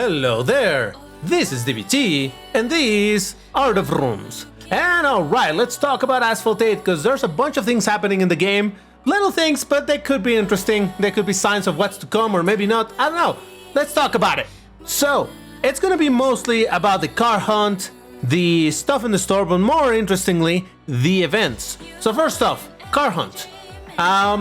Hello there, this is DBT, and these are the rooms. And alright, let's talk about Asphalt 8, because there's a bunch of things happening in the game. Little things, but they could be interesting. They could be signs of what's to come, or maybe not. I don't know. Let's talk about it. So, it's gonna be mostly about the car hunt, the stuff in the store, but more interestingly, the events. So first off, car hunt.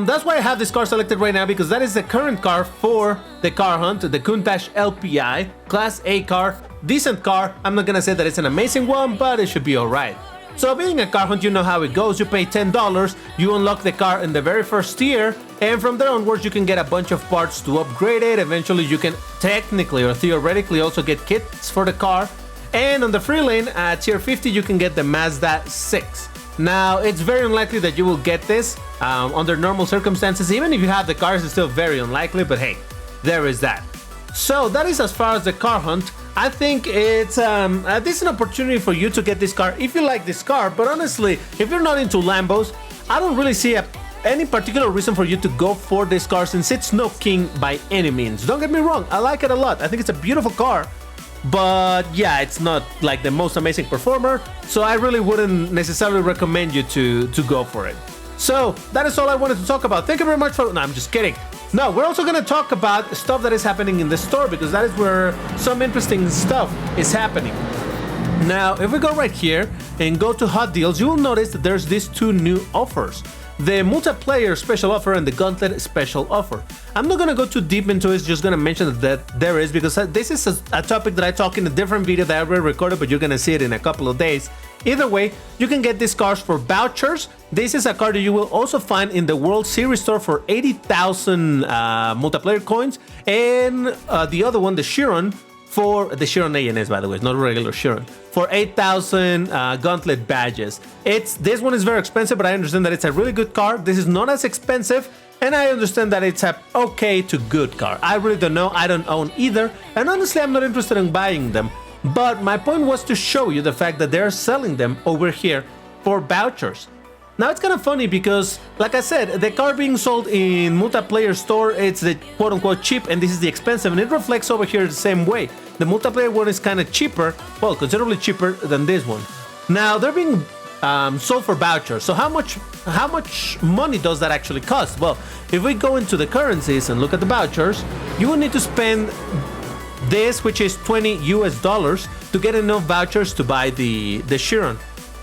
That's why I have this car selected right now, because that is the current car for the car hunt, the Countach LPI, Class A car, decent car. I'm not gonna say that it's an amazing one, but it should be alright. So being a car hunt, you know how it goes. You pay $10, you unlock the car in the very first tier, and from there onwards you can get a bunch of parts to upgrade it. Eventually you can technically or theoretically also get kits for the car. And on the free lane at tier 50 you can get the Mazda 6. Now, it's very unlikely that you will get this under normal circumstances. Even if you have the cars, it's still very unlikely, but hey, there is that. So that is as far as the car hunt. I think it's a decent opportunity for you to get this car if you like this car, but honestly, if you're not into Lambos, I don't really see any particular reason for you to go for this car, since it's no king by any means. Don't get me wrong, I like it a lot. I think it's a beautiful car. But yeah, it's not like the most amazing performer, so I really wouldn't necessarily recommend you to go for it. So that is all I wanted to talk about. Thank you very much for... No, I'm just kidding. No, we're also going to talk about stuff that is happening in the store, because that is where some interesting stuff is happening. Now, if we go right here and go to Hot Deals, you will notice that there's these two new offers. The multiplayer special offer and the gauntlet special offer. I'm not gonna go too deep into it, just gonna mention that there is, because this is a topic that I talk in a different video that I already recorded, but you're gonna see it in a couple of days. Either way, you can get these cars for vouchers. This is a car that you will also find in the World Series store for 80,000 multiplayer coins, and the other one, the Chiron, for the Chiron ANS, by the way, it's not a regular Chiron, for 8,000 gauntlet badges. This one is very expensive, but I understand that it's a really good car. This is not as expensive, and I understand that it's a okay to good car. I really don't know, I don't own either, and honestly I'm not interested in buying them. But my point was to show you the fact that they're selling them over here for vouchers. Now it's kind of funny because, like I said, the car being sold in multiplayer store, it's the quote-unquote cheap, and this is the expensive, and it reflects over here the same way. The multiplayer one is kind of cheaper, well, considerably cheaper than this one. Now they're being sold for vouchers. So how much money does that actually cost? Well, if we go into the currencies and look at the vouchers, you will need to spend this, which is $20 US, to get enough vouchers to buy the Chiron.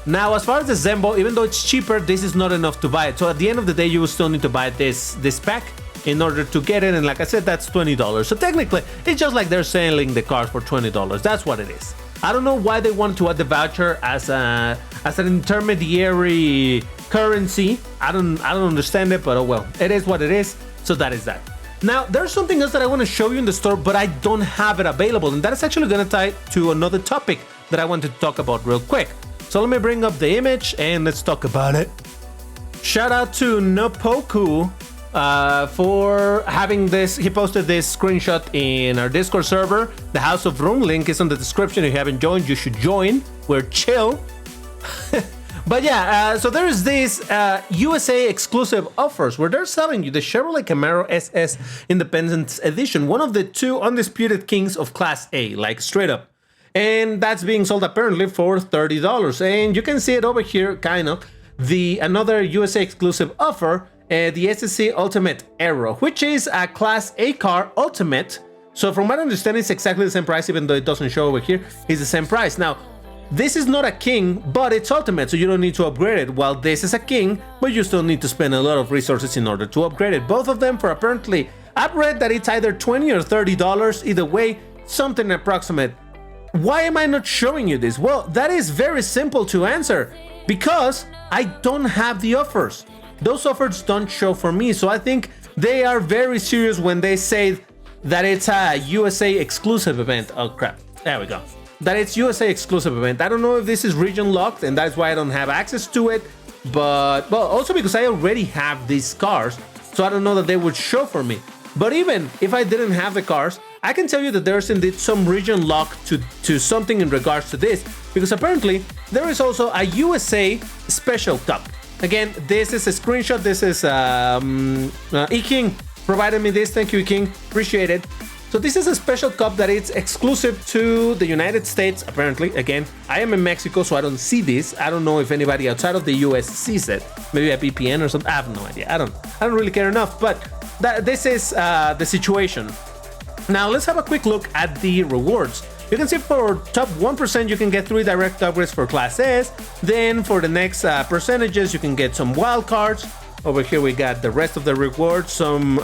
Now, as far as the Zembo, even though it's cheaper, this is not enough to buy it. So at the end of the day, you will still need to buy this pack in order to get it. And like I said, that's $20. So technically, it's just like they're selling the cars for $20. That's what it is. I don't know why they wanted to add the voucher as an intermediary currency. I don't understand it, but oh well, it is what it is. So that is that. Now, there's something else that I want to show you in the store, but I don't have it available. And that is actually going to tie to another topic that I wanted to talk about real quick. So let me bring up the image and let's talk about it. Shout out to Nopoku for having this. He posted this screenshot in our Discord server. The House of Room link is in the description. If you haven't joined, you should join. We're chill. But yeah, so there is this USA exclusive offers where they're selling you the Chevrolet Camaro SS Independence Edition, one of the two undisputed kings of Class A, like straight up. And that's being sold apparently for $30. And you can see it over here, kind of. Another USA exclusive offer, the SSC Ultimate Aero, which is a Class A car Ultimate. So from what I understand, it's exactly the same price, even though it doesn't show over here. It's the same price. Now, this is not a king, but it's Ultimate, so you don't need to upgrade it. While this is a king, but you still need to spend a lot of resources in order to upgrade it. Both of them for apparently, I've read that it's either $20 or $30. Either way, something approximate. Why am I not showing you this? Well, that is very simple to answer, because I don't have the offers. Those offers don't show for me, so I think they are very serious when they say that it's a USA exclusive event. Oh crap, there we go. That it's USA exclusive event. I don't know if this is region locked, and that's why I don't have access to it, but well, also because I already have these cars, so I don't know that they would show for me. But even if I didn't have the cars, I can tell you that there's indeed some region lock to something in regards to this, because apparently there is also a USA Special Cup. Again, this is a screenshot. This is E-King provided me this. Thank you, E-King. Appreciate it. So this is a special cup that is exclusive to the United States, apparently. Again, I am in Mexico, so I don't see this. I don't know if anybody outside of the US sees it. Maybe a VPN or something. I have no idea. I don't really care enough, but this is the situation. Now let's have a quick look at the rewards. You can see for top 1% you can get 3 direct upgrades for Class S. Then for the next percentages you can get some wild cards. Over here we got the rest of the rewards, some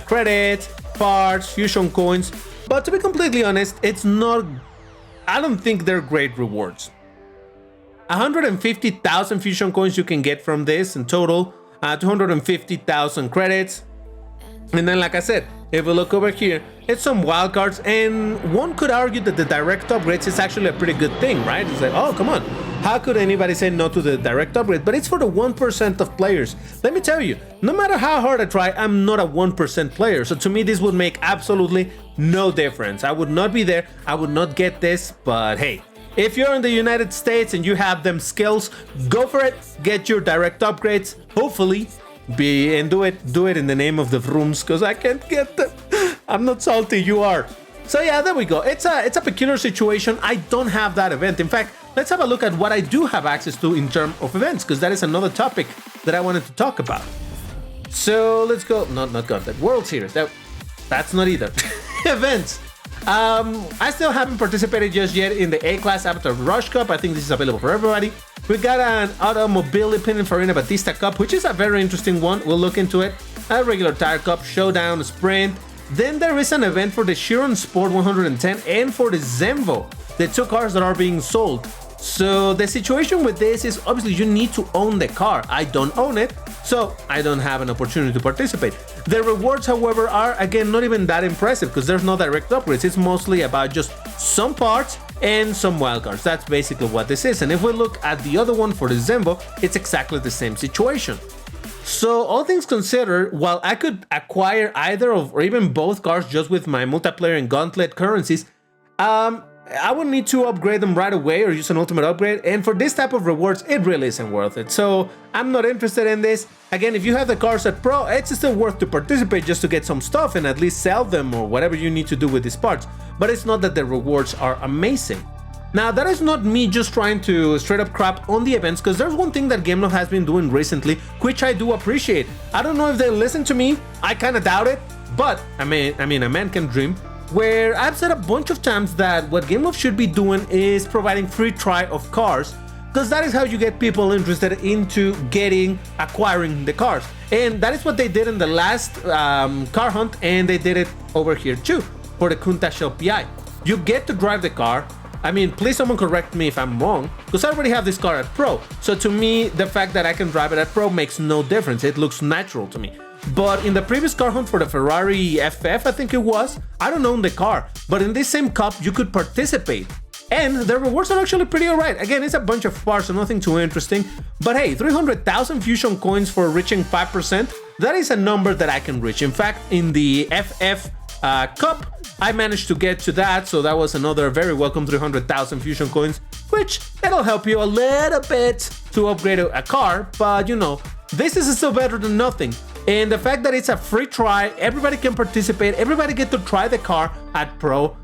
credits, parts, fusion coins. But to be completely honest, I don't think they're great rewards. 150,000 fusion coins you can get from this in total, 250,000 credits. And then, like I said, if we look over here, it's some wildcards, and one could argue that the direct upgrades is actually a pretty good thing, right? It's like, oh, come on. How could anybody say no to the direct upgrade? But it's for the 1% of players. Let me tell you, no matter how hard I try, I'm not a 1% player. So to me, this would make absolutely no difference. I would not be there. I would not get this. But hey, if you're in the United States and you have them skills, go for it. Get your direct upgrades. Hopefully, do it in the name of the rooms, because I can't get them. I'm not salty, you are. So yeah, there we go. It's a peculiar situation. I don't have that event. In fact, let's have a look at what I do have access to in terms of events, because that is another topic that I wanted to talk about. So let's go. Not content. World Series. That's not either. Events. I still haven't participated just yet in the A-Class Avatar Rush Cup. I think this is available for everybody. We got an Automobile Pininfarina Batista Cup, which is a very interesting one. We'll look into it. A regular tire cup, showdown, sprint. Then there is an event for the Chiron Sport 110 and for the Zenvo, the 2 cars that are being sold. So the situation with this is obviously you need to own the car. I don't own it, so I don't have an opportunity to participate. The rewards, however, are again not even that impressive because there's no direct upgrades. It's mostly about just some parts and some wildcards. That's basically what this is. And if we look at the other one for the Zenvo, it's exactly the same situation. So all things considered, while I could acquire either of or even both cars just with my multiplayer and gauntlet currencies, I would need to upgrade them right away or use an ultimate upgrade, and for this type of rewards it really isn't worth it. So I'm not interested in this. Again, if you have the cars at Pro, it's still worth to participate just to get some stuff and at least sell them or whatever you need to do with these parts, but it's not that the rewards are amazing. Now, that is not me just trying to straight up crap on the events, because there's one thing that Gameloft has been doing recently, which I do appreciate. I don't know if they listen to me, I kind of doubt it, but I mean, a man can dream. Where I've said a bunch of times that what Gameloft should be doing is providing free try of cars, because that is how you get people interested into acquiring the cars. And that is what they did in the last car hunt, and they did it over here too, for the Kunta Shell PI. You get to drive the car. I mean, please someone correct me if I'm wrong, because I already have this car at Pro. So to me, the fact that I can drive it at Pro makes no difference. It looks natural to me. But in the previous car hunt for the Ferrari FF, I think it was, I don't own the car. But in this same cup, you could participate. And the rewards are actually pretty alright. Again, it's a bunch of parts, so nothing too interesting. But hey, 300,000 fusion coins for reaching 5%, that is a number that I can reach. In fact, in the FF Cup, I managed to get to that, so that was another very welcome 300,000 fusion coins, which it'll help you a little bit to upgrade a car, but you know, this is still better than nothing. And the fact that it's a free try, everybody can participate, everybody get to try the car at Pro,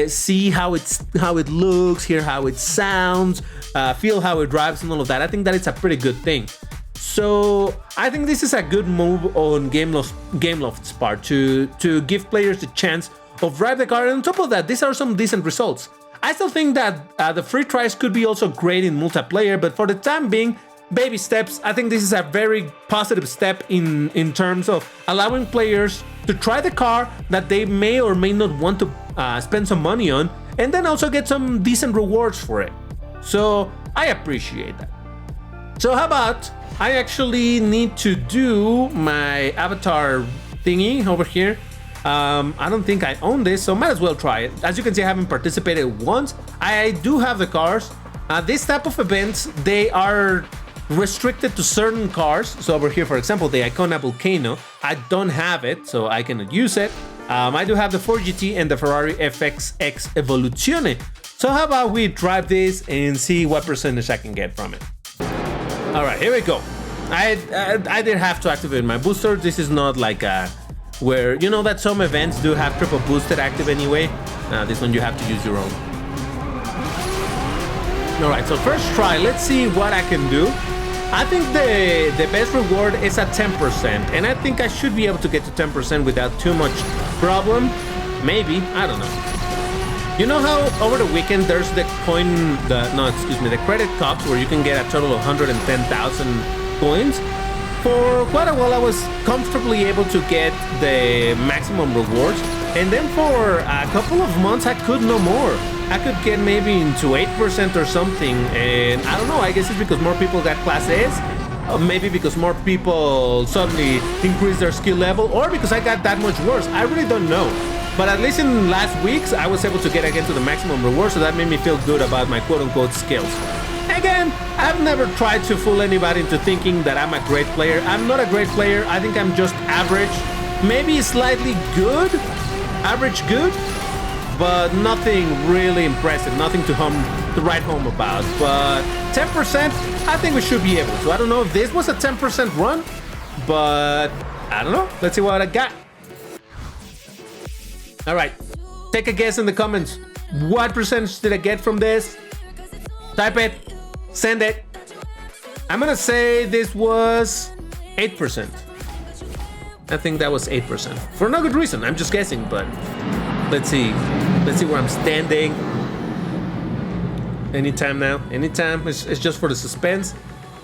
see how it looks, hear how it sounds, feel how it drives and all of that. I think that it's a pretty good thing. So I think this is a good move on Gameloft's part to give players the chance of drive the car, and on top of that, these are some decent results. I still think that the free tries could be also great in multiplayer, but for the time being, baby steps. I think this is a very positive step in terms of allowing players to try the car that they may or may not want to spend some money on, and then also get some decent rewards for it. So I appreciate that. So how about I actually need to do my avatar thingy over here. I don't think I own this, so might as well try it. As you can see, I haven't participated once. I do have the cars. This type of events, they are restricted to certain cars. So over here, for example, the Icona Volcano, I don't have it, so I cannot use it. I do have the 4GT and the Ferrari FXX Evoluzione. So how about we drive this and see what percentage I can get from it. All right, here we go. I did have to activate my booster. This is not like a where you know that some events do have triple boosted active anyway. This one you have to use your own. Alright, so first try, let's see what I can do. I think the best reward is at 10%, and I think I should be able to get to 10% without too much problem. Maybe, I don't know. You know how over the weekend there's the the credit cups where you can get a total of 110,000 coins? For quite a while I was comfortably able to get the maximum rewards, and then for a couple of months I could no more. I could get maybe into 8% or something, and I don't know, I guess it's because more people got class A's, or maybe because more people suddenly increased their skill level, or because I got that much worse. I really don't know. But at least in last weeks, I was able to get again to the maximum reward, so that made me feel good about my quote-unquote skills. Again, I've never tried to fool anybody into thinking that I'm a great player. I'm not a great player. I think I'm just average, maybe slightly good, average good, but nothing really impressive, nothing to write home about. But 10%, I think we should be able to. I don't know if this was a 10% run, but I don't know. Let's see what I got. All right, take a guess in the comments. What percentage did I get from this? Type it, send it. I'm gonna say this was 8%. I think that was 8%. For no good reason, I'm just guessing, but let's see. Let's see where I'm standing. Anytime now, anytime. It's just for the suspense.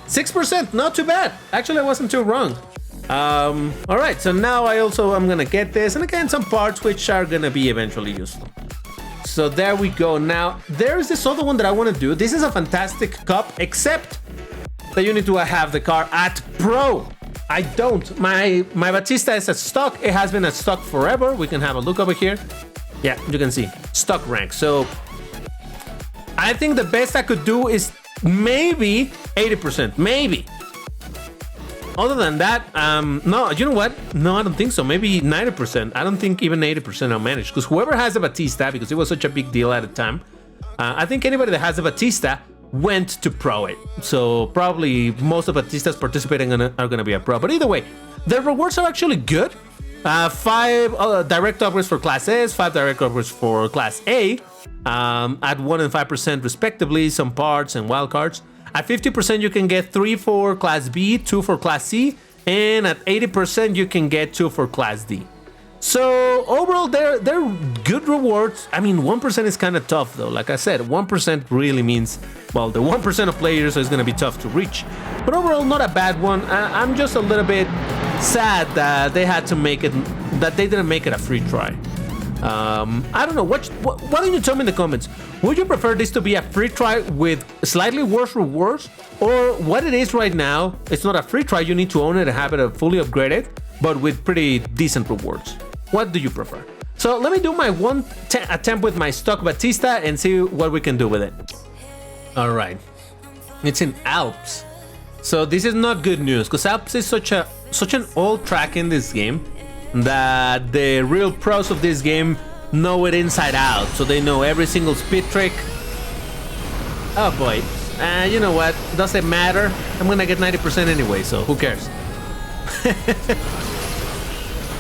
6%, not too bad. Actually, I wasn't too wrong. All right, so now I'm gonna get this, and again, some parts which are gonna be eventually useful. So there we go. Now, there's this other one that I want to do. This is a fantastic cup, except that you need to have the car at Pro. I don't. My Batista is at stock. It has been at stock forever. We can have a look over here. Yeah, you can see stock rank. So I think the best I could do is maybe 80%, maybe. Other than that, no, you know what? No, I don't think so. Maybe 90%. I don't think even 80% I'll manage. Because whoever has a Batista, because it was such a big deal at the time, I think anybody that has a Batista went to Pro it. So probably most of Batistas participating are going to be a Pro. But either way, the rewards are actually good. 5 direct upgrades for Class S, 5 direct upgrades for Class A, at 1 and 5% respectively, some parts and wildcards. At 50%, you can get 3 for Class B, 2 for Class C, and at 80%, you can get 2 for Class D. So overall, they're good rewards. I mean, 1% is kind of tough, though. Like I said, 1% really means, well, the 1% of players is going to be tough to reach. But overall, not a bad one. I'm just a little bit sad that they had to make it, that they didn't make it a free try. I don't know. Why don't you tell me in the comments? Would you prefer this to be a free try with slightly worse rewards, or what it is right now? It's not a free try. You need to own it and have it fully upgraded, but with pretty decent rewards. What do you prefer? So let me do my one attempt with my stock Batista and see what we can do with it. All right, it's in Alps, so this is not good news because Alps is such an old track in this game that the real pros of this game know it inside out, so they know every single speed trick. Oh boy, you know what? Doesn't matter. I'm gonna get 90% anyway, so who cares?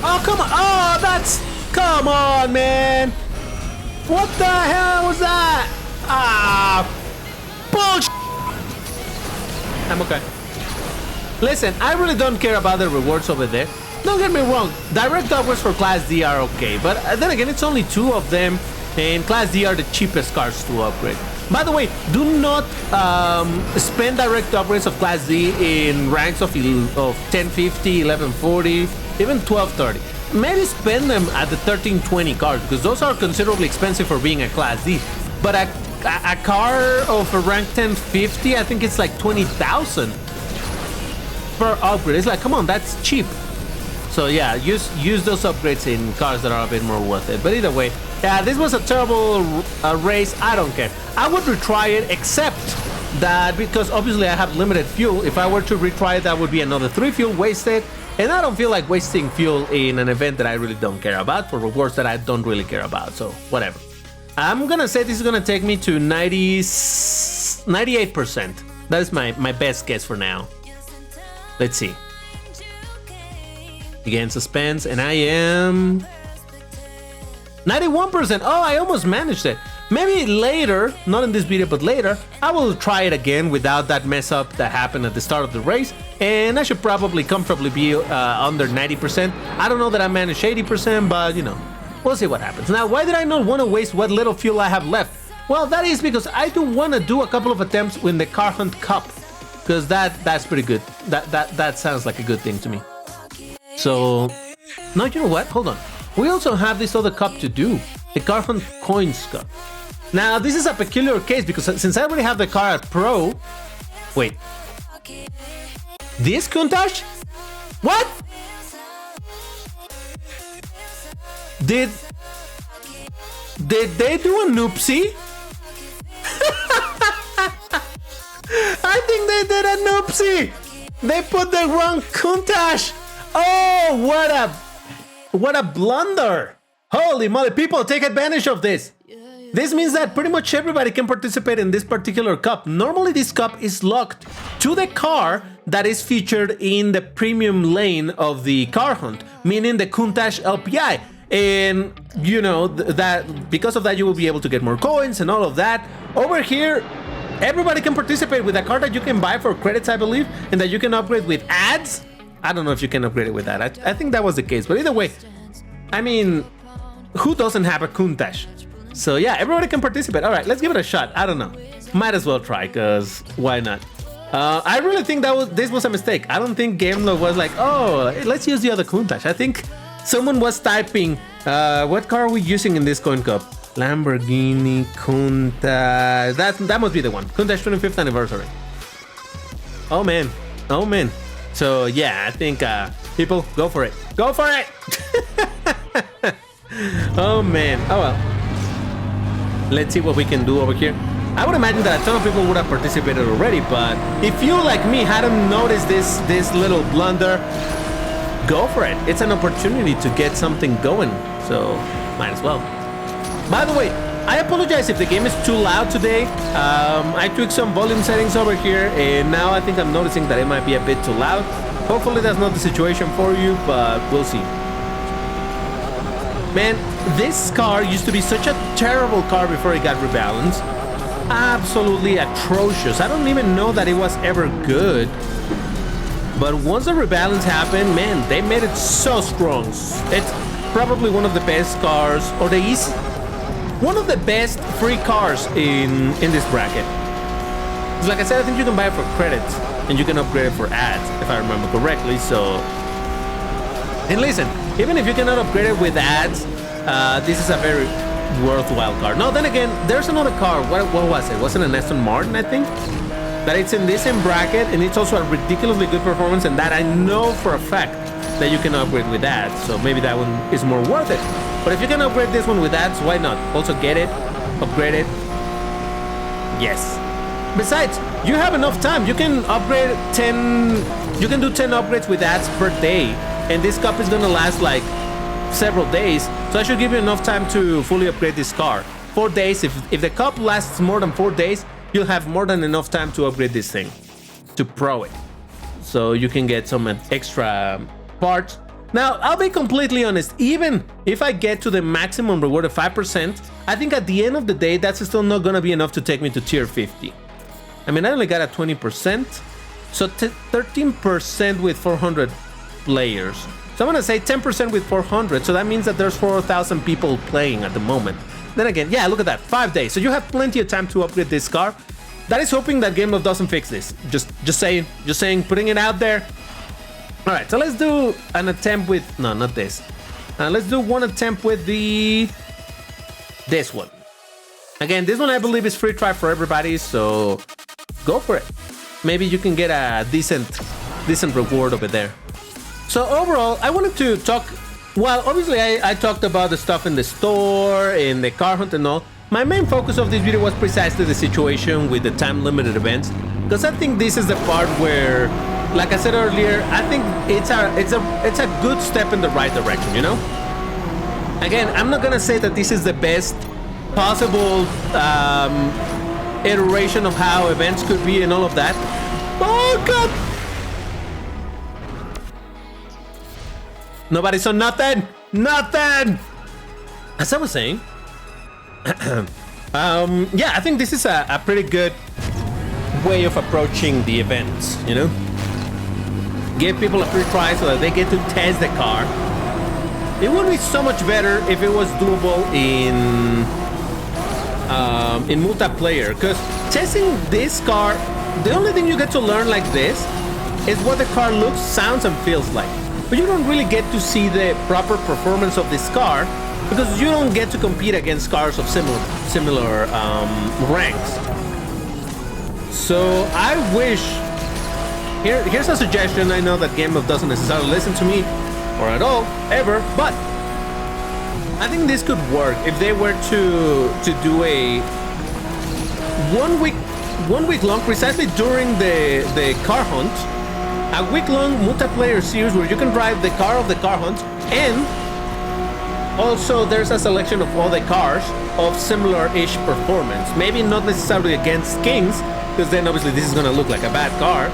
Oh come on! Oh, come on, man! What the hell was that? Ah, bullshit! I'm okay. Listen, I really don't care about the rewards over there. Don't get me wrong, direct upgrades for Class D are okay, but then again, it's only 2 of them, and Class D are the cheapest cars to upgrade. By the way, do not spend direct upgrades of Class D in ranks of 1050, 1140, even 1230. Maybe spend them at the 1320 cars, because those are considerably expensive for being a Class D. But a car of a rank 1050, I think it's like 20,000 per upgrade. It's like, come on, that's cheap. So yeah, use those upgrades in cars that are a bit more worth it. But either way, yeah, this was a terrible race. I don't care. I would retry it, except that because obviously I have limited fuel. If I were to retry it, that would be another 3 fuel wasted. And I don't feel like wasting fuel in an event that I really don't care about for rewards that I don't really care about. So whatever. I'm gonna say this is gonna take me to 98%. That is my best guess for now. Let's see. Again, suspense, and I am 91%. Oh, I almost managed it. Maybe later, not in this video, but later, I will try it again without that mess up that happened at the start of the race. And I should probably comfortably be under 90%. I don't know that I managed 80%, but you know, we'll see what happens. Now, why did I not want to waste what little fuel I have left? Well, that is because I do want to do a couple of attempts with the Car Hunt Cup. Because that's pretty good. That sounds like a good thing to me. So, no, you know what? Hold on. We also have this other cup to do. The Car Hunt Coins Cup. Now, this is a peculiar case because since I already have the car at Pro... Wait. This Countach? What? Did they do a noopsie? I think they did a noopsie. They put the wrong Countach. Oh, what a blunder. Holy moly, people, take advantage of this. This means that pretty much everybody can participate in this particular cup. Normally, this cup is locked to the car that is featured in the premium lane of the Car Hunt, meaning the Countach LPI. And, you know, that because of that, you will be able to get more coins and all of that. Over here, everybody can participate with a car that you can buy for credits, I believe, and that you can upgrade with ads. I don't know if you can upgrade it with that. I think that was the case. But either way, I mean, who doesn't have a Countach? So yeah, everybody can participate. All right, let's give it a shot. I don't know. Might as well try, because why not? I really think this was a mistake. I don't think GameLog was like, oh, let's use the other Countach. I think someone was typing, what car are we using in this coin cup? Lamborghini Countach. That must be the one. Countach 25th anniversary. Oh man. Oh man. So yeah, I think people, go for it. Go for it! Oh man. Oh well. Let's see what we can do over here. I would imagine that a ton of people would have participated already, but if you, like me, hadn't noticed this little blunder, go for it. It's an opportunity to get something going, so might as well. By the way, I apologize if the game is too loud today. I took some volume settings over here, and now I think I'm noticing that it might be a bit too loud. Hopefully that's not the situation for you, but we'll see. Man, this car used to be such a terrible car before it got rebalanced. Absolutely atrocious. I don't even know that it was ever good. But once the rebalance happened, man, they made it so strong. It's probably one of the best cars, or one of the best free cars in this bracket. Like I said, I think you can buy it for credits, and you can upgrade it for ads, if I remember correctly, so... And listen, even if you cannot upgrade it with ads, this is a very worthwhile car. No, then again, there's another car. What was it? Was it an Aston Martin, I think? That it's in this same bracket, and it's also a ridiculously good performance, and that I know for a fact that you can upgrade with ads, so maybe that one is more worth it. But if you can upgrade this one with ads, why not? Also get it, upgrade it. Yes. Besides, you have enough time. You can upgrade 10... You can do 10 upgrades with ads per day. And this cup is gonna last like several days. So I should give you enough time to fully upgrade this car. 4 days. If the cup lasts more than 4 days, you'll have more than enough time to upgrade this thing. To pro it. So you can get some extra parts. Now, I'll be completely honest, even if I get to the maximum reward of 5%, I think at the end of the day, that's still not gonna be enough to take me to tier 50. I mean, I only got a 20%, so 13% with 400 players. So I'm gonna say 10% with 400, so that means that there's 4,000 people playing at the moment. Then again, yeah, look at that, 5 days. So you have plenty of time to upgrade this car. That is hoping that GameLove doesn't fix this. Just saying, putting it out there. All right, so let's do an attempt with, no, not this. Let's do one attempt with this one. Again, this one I believe is free try for everybody, so go for it. Maybe you can get a decent reward over there. So overall, I wanted to talk, well, obviously I talked about the stuff in the store, in the Car Hunt and all. My main focus of this video was precisely the situation with the time-limited events, because I think this is the part where, like I said earlier, I think it's a good step in the right direction, you know? Again, I'm not gonna say that this is the best possible iteration of how events could be and all of that. Oh god! Nobody saw nothing. Nothing. As I was saying, yeah, I think this is a pretty good way of approaching the events, you know? Give people a free try so that they get to test the car. It would be so much better if it was doable in multiplayer, because testing this car, the only thing you get to learn like this is what the car looks, sounds, and feels like. But you don't really get to see the proper performance of this car because you don't get to compete against cars of similar ranks. So I wish, here's a suggestion. I know that Game of doesn't necessarily listen to me or at all, ever, but I think this could work if they were to do a 1 week long, precisely during the car hunt, a week-long multiplayer series where you can drive the car of the car hunt, and also there's a selection of all the cars of similar-ish performance. Maybe not necessarily against Kings, because then obviously this is gonna look like a bad car,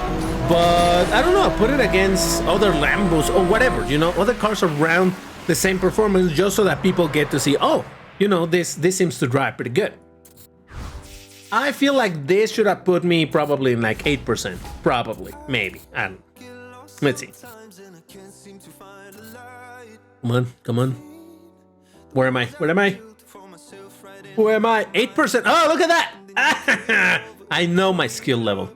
but I don't know, put it against other Lambos or whatever, you know, other cars around the same performance, just so that people get to see, oh, you know, this seems to drive pretty good. I feel like this should have put me probably in like 8%. Probably. Maybe. I don't know. Let's see. Come on. Come on. Where am I? Where am I? Where am I? 8%. Oh, look at that. I know my skill level.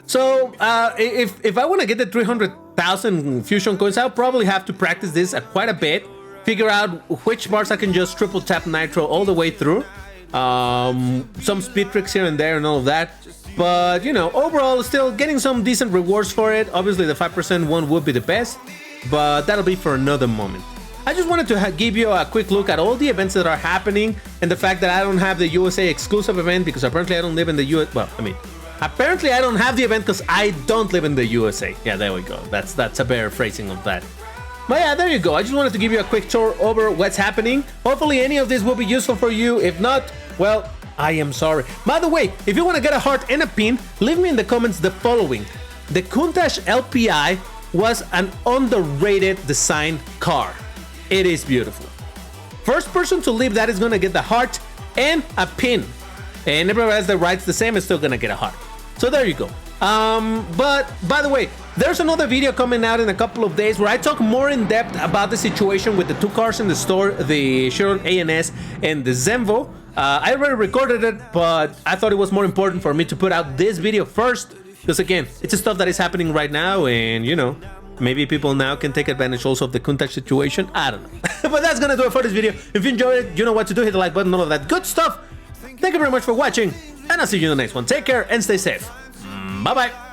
So, if I want to get the 300,000 fusion coins, I'll probably have to practice this quite a bit. Figure out which bars I can just triple tap nitro all the way through. Some speed tricks here and there and all of that, but you know, overall still getting some decent rewards for it. Obviously the 5% one would be the best, but that'll be for another moment. I just wanted to give you a quick look at all the events that are happening, and the fact that I don't have the USA exclusive event because apparently I don't live in the US. Well, I mean, apparently I don't have the event because I don't live in the USA. Yeah, there we go. That's a better phrasing of that. But yeah, there you go. I just wanted to give you a quick tour over what's happening. Hopefully any of this will be useful for you. If not, well, I am sorry. By the way, if you want to get a heart and a pin, leave me in the comments the following. The Countach LPI was an underrated design car. It is beautiful. First person to leave that is going to get the heart and a pin. And everybody else that writes the same is still going to get a heart. So there you go. But by the way, there's another video coming out in a couple of days where I talk more in depth about the situation with the two cars in the store, the Chiron ANS and the Zenvo. I already recorded it, but I thought it was more important for me to put out this video first, because again, it's stuff that is happening right now, and you know, maybe people now can take advantage also of the Countach situation. I don't know. But that's gonna do it for this video. If you enjoyed it, you know what to do. Hit the like button, all of that good stuff. Thank you very much for watching, and I'll see you in the next one. Take care and stay safe. Bye bye.